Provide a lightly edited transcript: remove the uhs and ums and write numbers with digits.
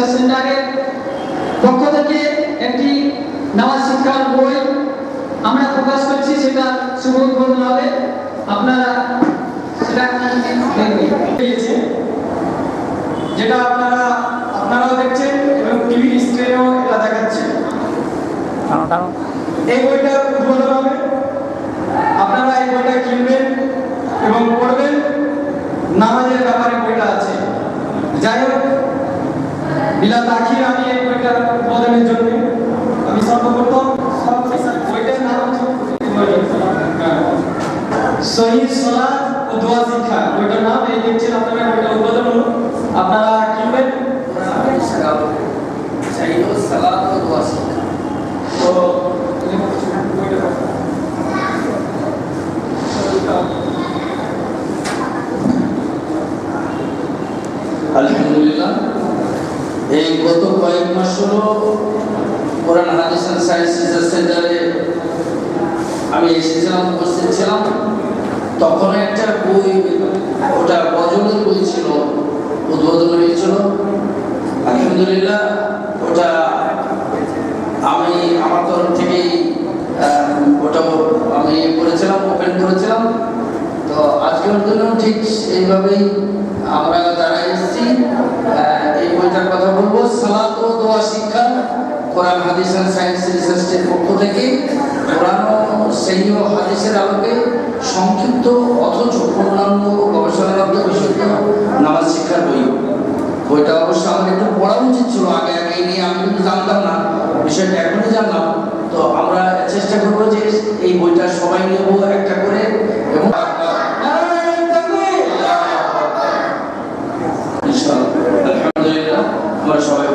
শিক্ষা সেন্টারের পক্ষ থেকে একটি নামাজ শিক্ষার বই আমরা প্রকাশ করছি, সেটা শুভ উদ্বোধন হবে। আপনারা সেটা যেটা আপনারাও দেখছেন এবং টিভি স্ক্রিনেও এটা দেখাচ্ছে। এই বইটা উদ্বোধন হবে, আপনারা এই বইটা কিনবেন এবং পড়বেন। নামাজের ব্যাপারে বইটা আছে। যাই হোক, বিলা তাখির আমি এই বইটা উদ্বোধনের জন্য আমি সর্বপ্রথম বইটার নাম হচ্ছে সহিহ সালাত ও দোয়া শিক্ষা। বইটার নাম এই দেখছেন আপনারা, বইটা উদ্বোধন হলো, আপনারা কিনবেন। সহিহ সালাত ও দোয়া শিক্ষা। তো আলহামদুলিল্লাহ, এই গত কয়েক মাস হলো কোরআন হাদিস এন্ড সায়েন্স রিসার্চ সেন্টারে আমি এসেছিলাম, উপস্থিত ছিলাম। তখন একটা বই, ওটা বজলের বই ছিল, উদ্বোধন হয়েছিল। আলহামদুলিল্লাহ, ওটা আমি আমার তরফ থেকেই ওটা আমি করেছিলাম, ওপেন করেছিলাম। তো আজকের জন্য ঠিক এইভাবেই আমরা যারা এসেছি এই বইটার কথা বলবো। সালাত ও দোয়া শিক্ষা, কোরআন হাদিস এন্ড সায়েন্স রিসার্চের পক্ষ থেকে কোরআন ও সহিহ হাদিসের আলোকে সংক্ষিপ্ত অথচ পূর্ণাঙ্গ গবেষণালব্ধ বিশুদ্ধ নামাজ শিক্ষার বই। বইটা অবশ্য আমাকে একটু পড়া উচিত ছিল আগে আগে নিয়ে, আমি কিন্তু জানতাম না বিষয়টা, এখনই জানলাম। তো আমরা চেষ্টা করবো যে এই বইটা সবাই নেব একটা করে, এবং আলহামদুলিল্লাহ আমরা সবাই